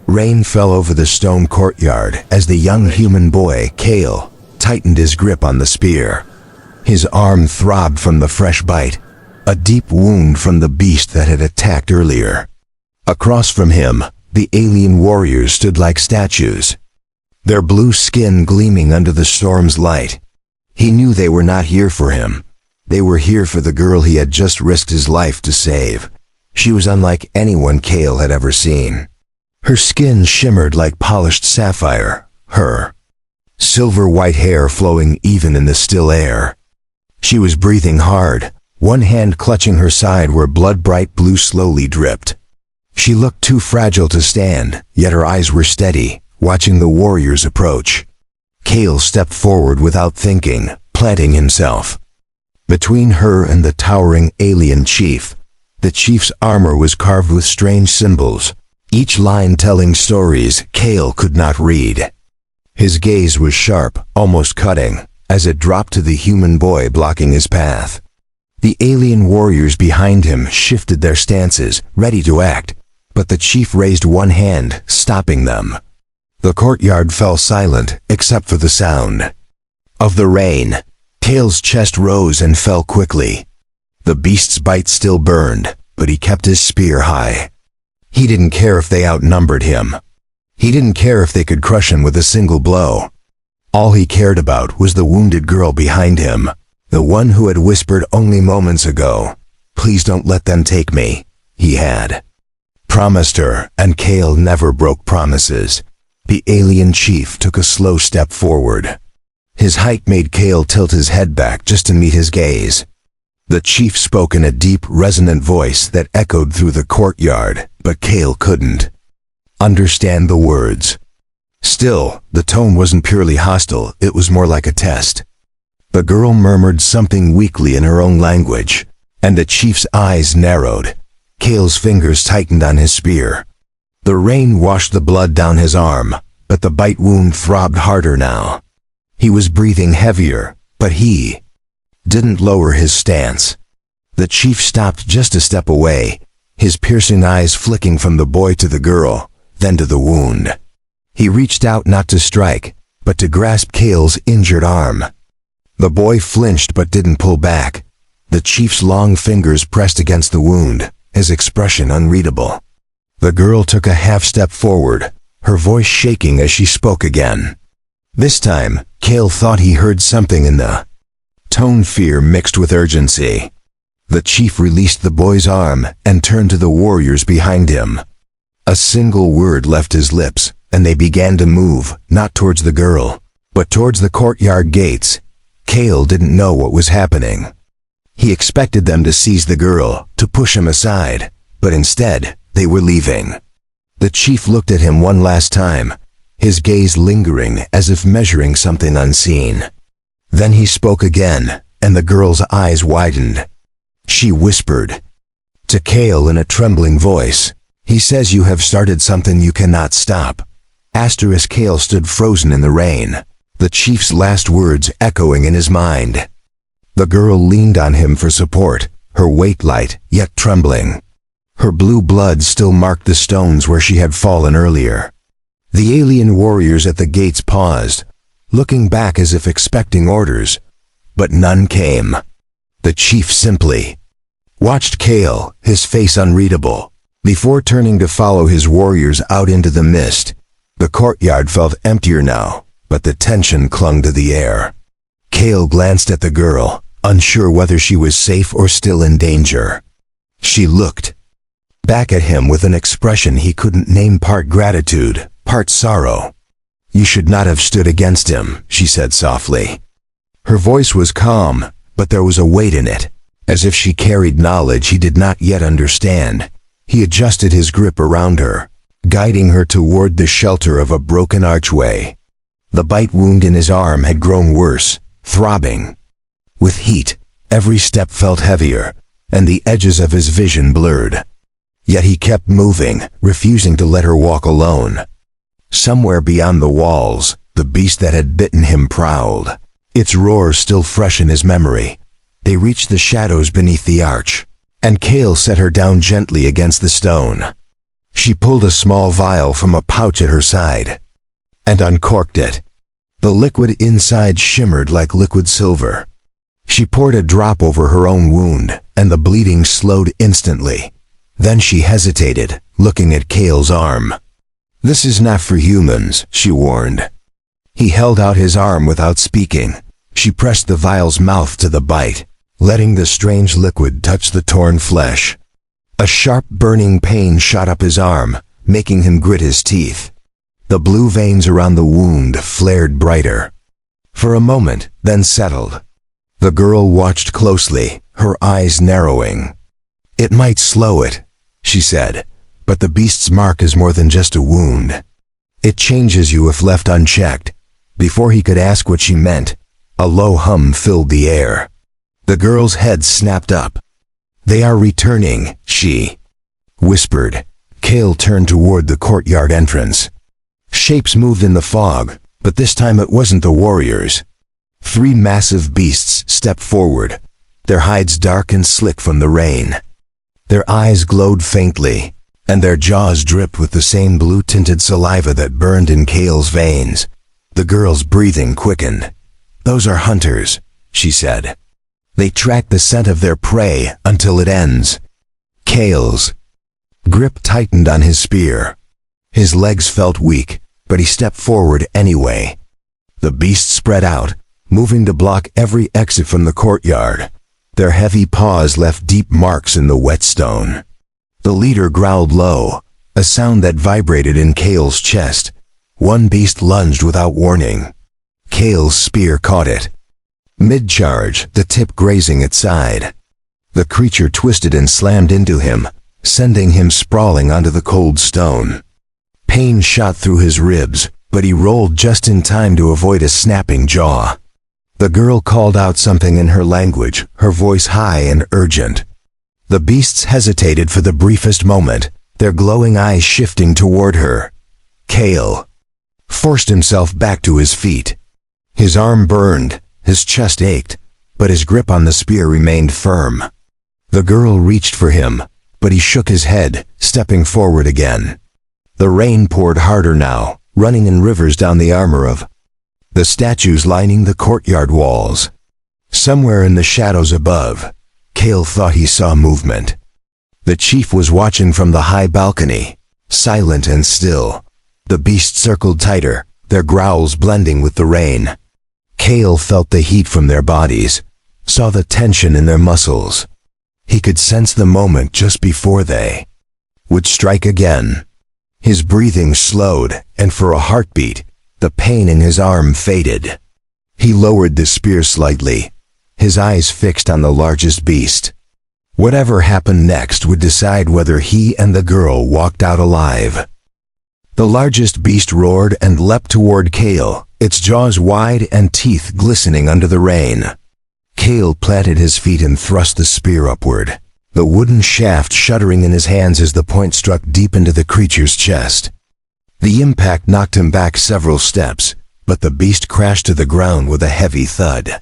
Rain fell over the stone courtyard as the young human boy, Kale, tightened his grip on the spear. His arm throbbed from the fresh bite, a deep wound from the beast that had attacked earlier. Across from him, the alien warriors stood like statues, their blue skin gleaming under the storm's light. He knew they were not here for him. They were here for the girl he had just risked his life to save. She was unlike anyone Kale had ever seen. Her skin shimmered like polished sapphire, her silver-white hair flowing even in the still air. She was breathing hard, one hand clutching her side where blood-bright blue slowly dripped. She looked too fragile to stand, yet her eyes were steady, watching the warriors approach. Kale stepped forward without thinking, planting himself between her and the towering alien chief. The chief's armor was carved with strange symbols, each line telling stories Kale could not read. His gaze was sharp, almost cutting, as it dropped to the human boy blocking his path. The alien warriors behind him shifted their stances, ready to act, but the chief raised one hand, stopping them. The courtyard fell silent, except for the sound of the rain. Kale's chest rose and fell quickly. The beast's bite still burned, but he kept his spear high. He didn't care if they outnumbered him. He didn't care if they could crush him with a single blow. All he cared about was the wounded girl behind him, the one who had whispered only moments ago, "Please don't let them take me." He had promised her, and Kale never broke promises. The alien chief took a slow step forward. His height made Kale tilt his head back just to meet his gaze. The chief spoke in a deep, resonant voice that echoed through the courtyard, but Kale couldn't understand the words. Still, the tone wasn't purely hostile, it was more like a test. The girl murmured something weakly in her own language, and the chief's eyes narrowed. Kale's fingers tightened on his spear. The rain washed the blood down his arm, but the bite wound throbbed harder now. He was breathing heavier, but he didn't lower his stance. The chief stopped just a step away, his piercing eyes flicking from the boy to the girl, then to the wound. He reached out not to strike, but to grasp Kale's injured arm. The boy flinched but didn't pull back. The chief's long fingers pressed against the wound, his expression unreadable. The girl took a half step forward, her voice shaking as she spoke again. This time, Kale thought he heard something in the tone, fear mixed with urgency. The chief released the boy's arm and turned to the warriors behind him. A single word left his lips, and they began to move, not towards the girl, but towards the courtyard gates. Kale didn't know what was happening. He expected them to seize the girl, to push him aside, but instead, they were leaving. The chief looked at him one last time, his gaze lingering as if measuring something unseen. Then he spoke again, and the girl's eyes widened. She whispered to Kale in a trembling voice, "He says you have started something you cannot stop." Kale stood frozen in the rain, the chief's last words echoing in his mind. The girl leaned on him for support, her weight light, yet trembling. Her blue blood still marked the stones where she had fallen earlier. The alien warriors at the gates paused, looking back as if expecting orders, but none came. The chief simply watched Kale, his face unreadable, before turning to follow his warriors out into the mist. The courtyard felt emptier now, but the tension clung to the air. Kale glanced at the girl, unsure whether she was safe or still in danger. She looked back at him with an expression he couldn't name, part gratitude, part sorrow. "You should not have stood against him," she said softly. Her voice was calm, but there was a weight in it, as if she carried knowledge he did not yet understand. He adjusted his grip around her, guiding her toward the shelter of a broken archway. The bite wound in his arm had grown worse, throbbing with heat. Every step felt heavier, and the edges of his vision blurred. Yet he kept moving, refusing to let her walk alone. Somewhere beyond the walls, the beast that had bitten him prowled, its roar still fresh in his memory. They reached the shadows beneath the arch, and Kale set her down gently against the stone. She pulled a small vial from a pouch at her side and uncorked it. The liquid inside shimmered like liquid silver. She poured a drop over her own wound, and the bleeding slowed instantly. Then she hesitated, looking at Cale's arm. "This is not for humans," she warned. He held out his arm without speaking. She pressed the vial's mouth to the bite, letting the strange liquid touch the torn flesh. A sharp burning pain shot up his arm, making him grit his teeth. The blue veins around the wound flared brighter. For a moment, then settled. The girl watched closely, her eyes narrowing. "It might slow it," she said, "but the beast's mark is more than just a wound. It changes you if left unchecked." Before he could ask what she meant, a low hum filled the air. The girl's head snapped up. "They are returning," she whispered. Cale turned toward the courtyard entrance. Shapes moved in the fog, but this time it wasn't the warriors. 3 massive beasts stepped forward, their hides dark and slick from the rain. Their eyes glowed faintly, and their jaws dripped with the same blue-tinted saliva that burned in Cale's veins. The girl's breathing quickened. "Those are hunters," she said. "They track the scent of their prey until it ends." Cale's grip tightened on his spear. His legs felt weak, but he stepped forward anyway. The beasts spread out, moving to block every exit from the courtyard. Their heavy paws left deep marks in the wet stone. The leader growled low, a sound that vibrated in Cale's chest. One beast lunged without warning. Cale's spear caught it. Mid-charge, the tip grazing its side. The creature twisted and slammed into him, sending him sprawling onto the cold stone. Pain shot through his ribs, but he rolled just in time to avoid a snapping jaw. The girl called out something in her language, her voice high and urgent. The beasts hesitated for the briefest moment, their glowing eyes shifting toward her. Cale forced himself back to his feet. His arm burned, his chest ached, but his grip on the spear remained firm. The girl reached for him, but he shook his head, stepping forward again. The rain poured harder now, running in rivers down the armor of the statues lining the courtyard walls. Somewhere in the shadows above, Cale thought he saw movement. The chief was watching from the high balcony, silent and still. The beasts circled tighter, their growls blending with the rain. Cale felt the heat from their bodies, saw the tension in their muscles. He could sense the moment just before they would strike again. His breathing slowed, and for a heartbeat, the pain in his arm faded. He lowered the spear slightly, his eyes fixed on the largest beast. Whatever happened next would decide whether he and the girl walked out alive. The largest beast roared and leapt toward Cale, its jaws wide and teeth glistening under the rain. Cale planted his feet and thrust the spear upward, the wooden shaft shuddering in his hands as the point struck deep into the creature's chest. The impact knocked him back several steps, but the beast crashed to the ground with a heavy thud.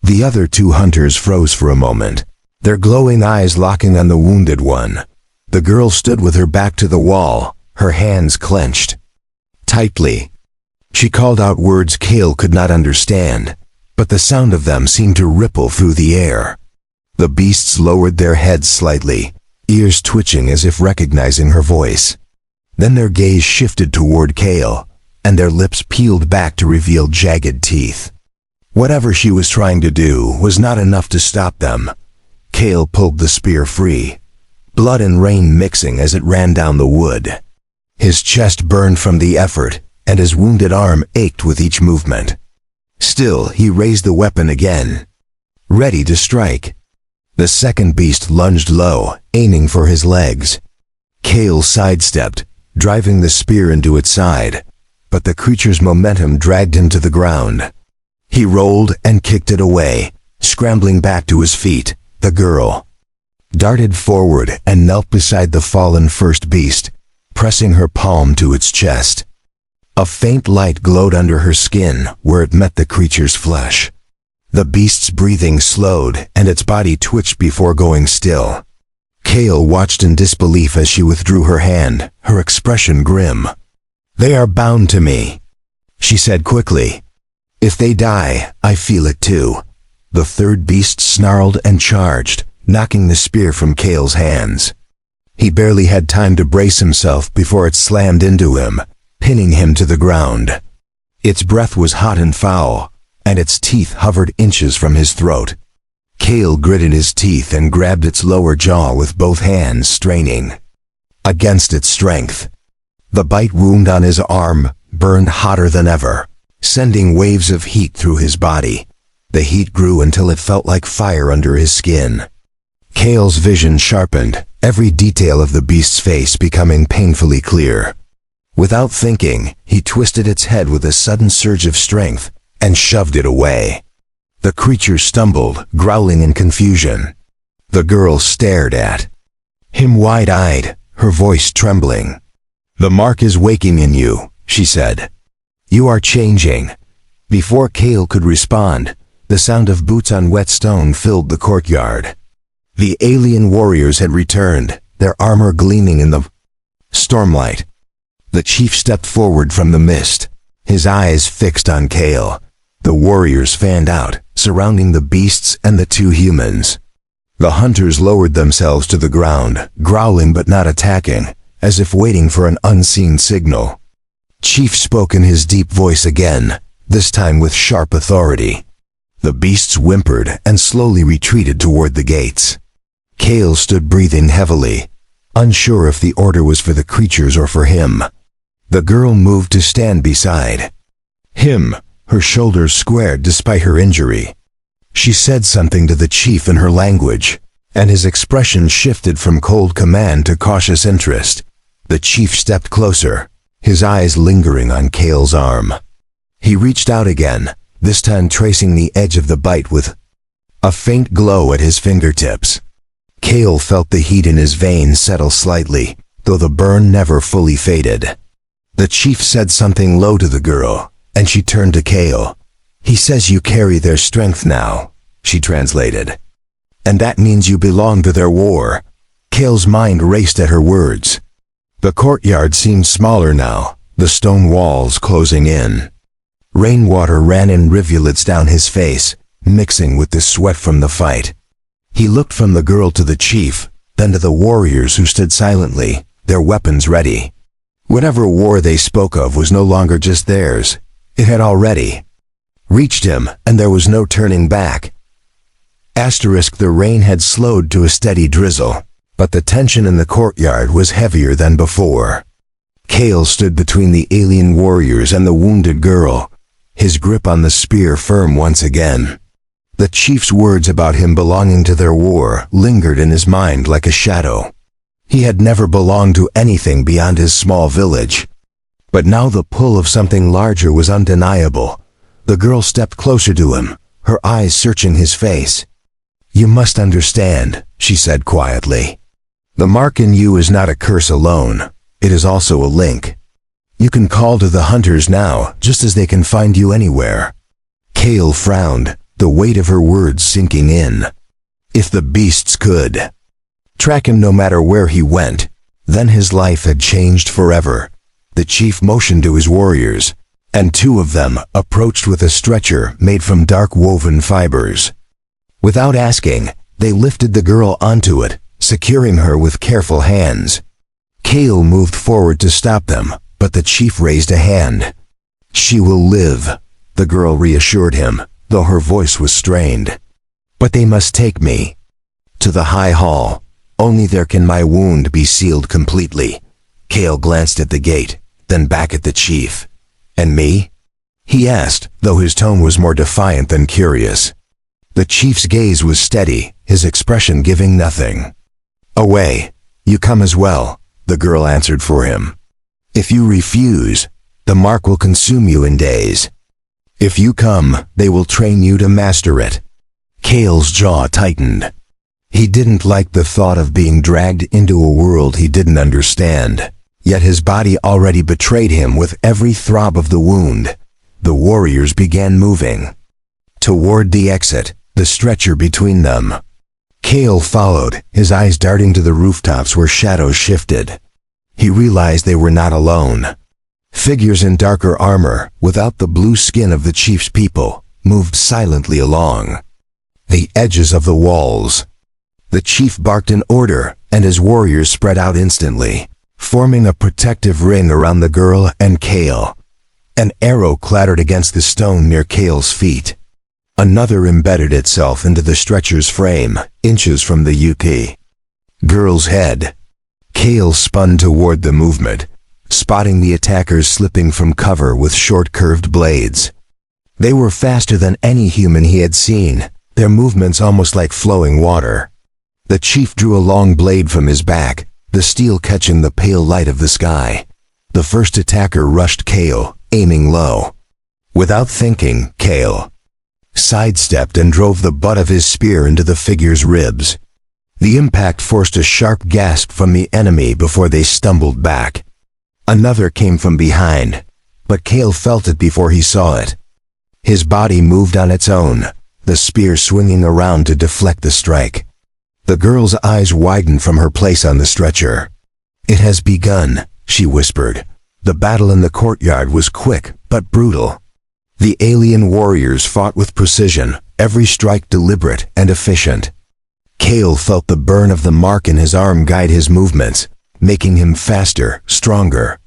The other 2 hunters froze for a moment, their glowing eyes locking on the wounded one. The girl stood with her back to the wall, her hands clenched tightly. She called out words Cale could not understand, but the sound of them seemed to ripple through the air. The beasts lowered their heads slightly, ears twitching as if recognizing her voice. Then their gaze shifted toward Cale, and their lips peeled back to reveal jagged teeth. Whatever she was trying to do was not enough to stop them. Cale pulled the spear free, blood and rain mixing as it ran down the wood. His chest burned from the effort, and his wounded arm ached with each movement. Still, he raised the weapon again, ready to strike. The second beast lunged low, aiming for his legs. Cale sidestepped, driving the spear into its side, but the creature's momentum dragged him to the ground. He rolled and kicked it away, scrambling back to his feet. The girl darted forward and knelt beside the fallen first beast, pressing her palm to its chest. A faint light glowed under her skin where it met the creature's flesh. The beast's breathing slowed and its body twitched before going still. Kale watched in disbelief as she withdrew her hand, her expression grim. "They are bound to me," she said quickly. "If they die, I feel it too." The third beast snarled and charged, knocking the spear from Kale's hands. He barely had time to brace himself before it slammed into him, pinning him to the ground. Its breath was hot and foul, and its teeth hovered inches from his throat. Kale gritted his teeth and grabbed its lower jaw with both hands, straining against its strength. The bite wound on his arm burned hotter than ever, sending waves of heat through his body. The heat grew until it felt like fire under his skin. Kale's vision sharpened, every detail of the beast's face becoming painfully clear. Without thinking, he twisted its head with a sudden surge of strength and shoved it away. The creature stumbled, growling in confusion. The girl stared at him wide-eyed, her voice trembling. "The mark is waking in you," she said. "You are changing." Before Kale could respond, the sound of boots on wet stone filled the courtyard. The alien warriors had returned, their armor gleaming in the stormlight. The chief stepped forward from the mist, his eyes fixed on Kale. The warriors fanned out, surrounding the beasts and the two humans. The hunters lowered themselves to the ground, growling but not attacking, as if waiting for an unseen signal. Chief spoke in his deep voice again, this time with sharp authority. The beasts whimpered and slowly retreated toward the gates. Kale stood breathing heavily, unsure if the order was for the creatures or for him. The girl moved to stand beside him, her shoulders squared despite her injury. She said something to the chief in her language, and his expression shifted from cold command to cautious interest. The chief stepped closer, his eyes lingering on Kale's arm. He reached out again, this time tracing the edge of the bite with a faint glow at his fingertips. Kale felt the heat in his veins settle slightly, though the burn never fully faded. The chief said something low to the girl, and she turned to Kale. "He says you carry their strength now," she translated. "And that means you belong to their war." Kale's mind raced at her words. The courtyard seemed smaller now, the stone walls closing in. Rainwater ran in rivulets down his face, mixing with the sweat from the fight. He looked from the girl to the chief, then to the warriors who stood silently, their weapons ready. Whatever war they spoke of was no longer just theirs. It had already reached him, and there was no turning back. The rain had slowed to a steady drizzle, but the tension in the courtyard was heavier than before. Kale stood between the alien warriors and the wounded girl, his grip on the spear firm once again. The chief's words about him belonging to their war lingered in his mind like a shadow. He had never belonged to anything beyond his small village. But now the pull of something larger was undeniable. The girl stepped closer to him, her eyes searching his face. "You must understand," she said quietly. "The mark in you is not a curse alone. It is also a link. You can call to the hunters now, just as they can find you anywhere." Kale frowned, the weight of her words sinking in. If the beasts could track him no matter where he went, then his life had changed forever. The chief motioned to his warriors, and two of them approached with a stretcher made from dark woven fibers. Without asking, they lifted the girl onto it, securing her with careful hands. Kale moved forward to stop them, but the chief raised a hand. "She will live," the girl reassured him, though her voice was strained. "But they must take me to the high hall. Only there can my wound be sealed completely." Kale glanced at the gate, then back at the chief. "And me?" he asked, though his tone was more defiant than curious. The chief's gaze was steady, his expression giving nothing away. "You come as well," the girl answered for him. "If you refuse, the mark will consume you in days. If you come, they will train you to master it." Kale's jaw tightened. He didn't like the thought of being dragged into a world he didn't understand, yet his body already betrayed him with every throb of the wound. The warriors began moving toward the exit, the stretcher between them. Kale followed, his eyes darting to the rooftops where shadows shifted. He realized they were not alone. Figures in darker armor, without the blue skin of the chief's people, moved silently along the edges of the walls. The chief barked an order, and his warriors spread out instantly, forming a protective ring around the girl and Kale. An arrow clattered against the stone near Kale's feet. Another embedded itself into the stretcher's frame, inches from the girl's head. Kale spun toward the movement, spotting the attackers slipping from cover with short curved blades. They were faster than any human he had seen, their movements almost like flowing water. The chief drew a long blade from his back, the steel catching the pale light of the sky. The first attacker rushed Kale, aiming low. Without thinking, Kale sidestepped and drove the butt of his spear into the figure's ribs. The impact forced a sharp gasp from the enemy before they stumbled back. Another came from behind, but Kale felt it before he saw it. His body moved on its own, the spear swinging around to deflect the strike. The girl's eyes widened from her place on the stretcher. "It has begun," she whispered. The battle in the courtyard was quick, but brutal. The alien warriors fought with precision, every strike deliberate and efficient. Kale felt the burn of the mark in his arm guide his movements, making him faster, stronger.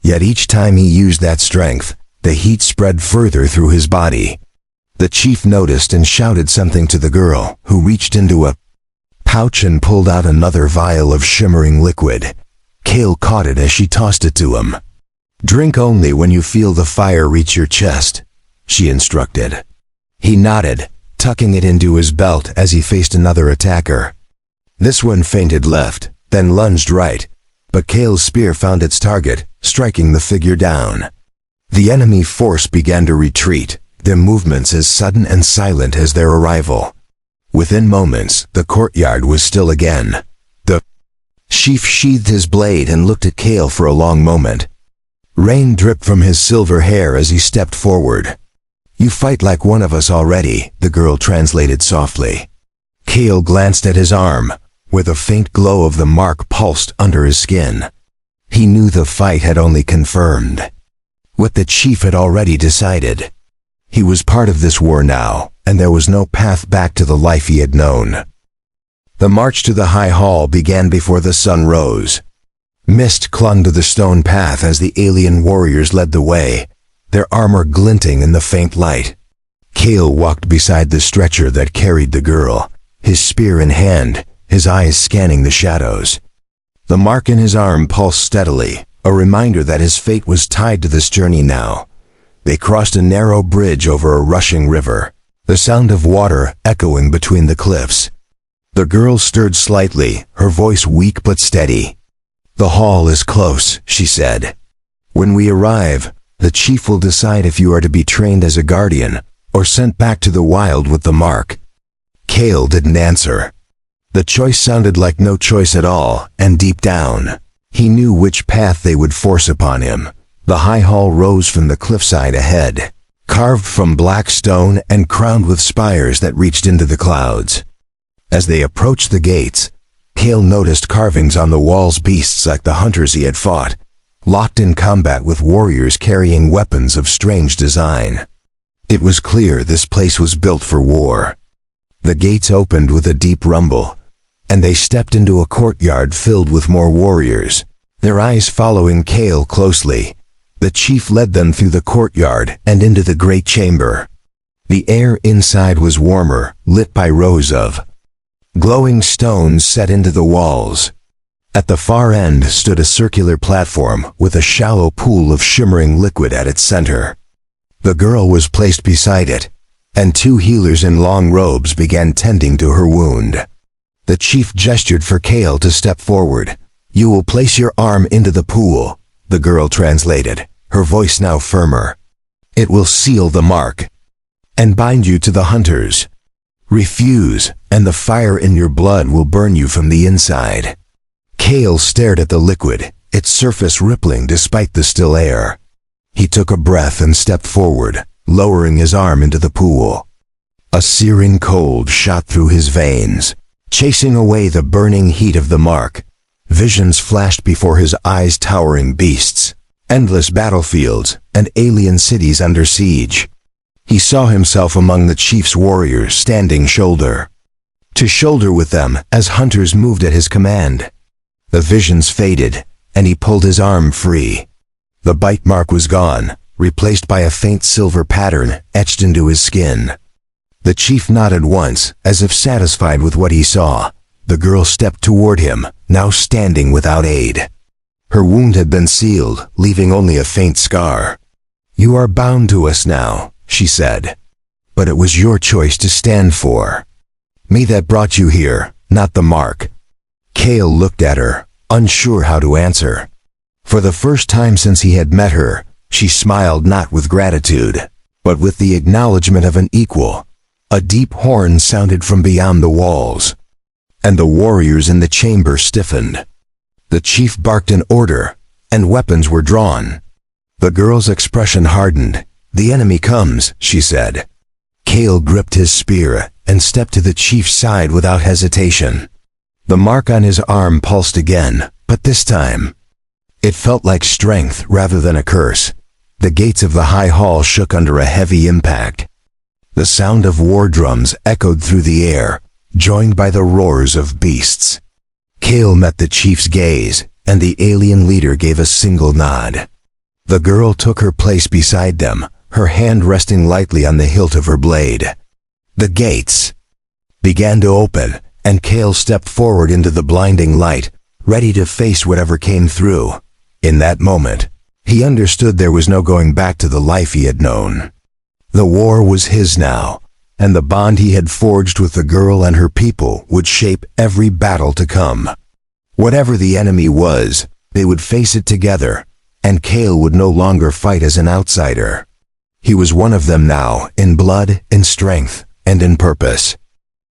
Yet each time he used that strength, the heat spread further through his body. The chief noticed and shouted something to the girl, who reached into a pouch and pulled out another vial of shimmering liquid. Kale caught it as she tossed it to him. "Drink only when you feel the fire reach your chest," she instructed. He nodded, tucking it into his belt as he faced another attacker. This one feinted left, then lunged right, but Kale's spear found its target, striking the figure down. The enemy force began to retreat, their movements as sudden and silent as their arrival. Within moments, the courtyard was still again. The chief sheathed his blade and looked at Kale for a long moment. Rain dripped from his silver hair as he stepped forward. "You fight like one of us already," the girl translated softly. Kale glanced at his arm, where the faint glow of the mark pulsed under his skin. He knew the fight had only confirmed what the chief had already decided. He was part of this war now, and there was no path back to the life he had known. The march to the high hall began before the sun rose. Mist clung to the stone path as the alien warriors led the way, their armor glinting in the faint light. Kale walked beside the stretcher that carried the girl, his spear in hand, his eyes scanning the shadows. The mark in his arm pulsed steadily, a reminder that his fate was tied to this journey now. They crossed a narrow bridge over a rushing river, the sound of water echoing between the cliffs. The girl stirred slightly, her voice weak but steady. "The hall is close," she said. "When we arrive, the chief will decide if you are to be trained as a guardian or sent back to the wild with the mark." Kale didn't answer. The choice sounded like no choice at all, and deep down, he knew which path they would force upon him. The high hall rose from the cliffside ahead, carved from black stone and crowned with spires that reached into the clouds. As they approached the gates, Kale noticed carvings on the walls, beasts like the hunters he had fought, locked in combat with warriors carrying weapons of strange design. It was clear this place was built for war. The gates opened with a deep rumble, and they stepped into a courtyard filled with more warriors, their eyes following Kale closely. The chief led them through the courtyard and into the great chamber. The air inside was warmer, lit by rows of glowing stones set into the walls. At the far end stood a circular platform with a shallow pool of shimmering liquid at its center. The girl was placed beside it, and two healers in long robes began tending to her wound. The chief gestured for Kale to step forward. "You will place your arm into the pool," the girl translated, her voice now firmer. "It will seal the mark and bind you to the hunters. Refuse, and the fire in your blood will burn you from the inside." Kale stared at the liquid, its surface rippling despite the still air. He took a breath and stepped forward, lowering his arm into the pool. A searing cold shot through his veins, chasing away the burning heat of the mark. Visions flashed before his eyes, towering beasts, endless battlefields, and alien cities under siege. He saw himself among the chief's warriors, standing shoulder to shoulder with them as hunters moved at his command. The visions faded, and he pulled his arm free. The bite mark was gone, replaced by a faint silver pattern etched into his skin. The chief nodded once, as if satisfied with what he saw. The girl stepped toward him, now standing without aid. Her wound had been sealed, leaving only a faint scar. "You are bound to us now," she said. "But it was your choice to stand for. Me that brought you here, not the mark." Cale looked at her, unsure how to answer. For the first time since he had met her, she smiled not with gratitude, but with the acknowledgement of an equal. A deep horn sounded from beyond the walls, and the warriors in the chamber stiffened. The chief barked an order, and weapons were drawn. The girl's expression hardened. "The enemy comes," she said. Cale gripped his spear and stepped to the chief's side without hesitation. The mark on his arm pulsed again, but this time it felt like strength rather than a curse. The gates of the high hall shook under a heavy impact. The sound of war drums echoed through the air, joined by the roars of beasts. Cale met the chief's gaze, and the alien leader gave a single nod. The girl took her place beside them, her hand resting lightly on the hilt of her blade. The gates began to open, and Cale stepped forward into the blinding light, ready to face whatever came through. In that moment, he understood there was no going back to the life he had known. The war was his now, and the bond he had forged with the girl and her people would shape every battle to come. Whatever the enemy was, they would face it together, and Cale would no longer fight as an outsider. He was one of them now, in blood, in strength, and in purpose.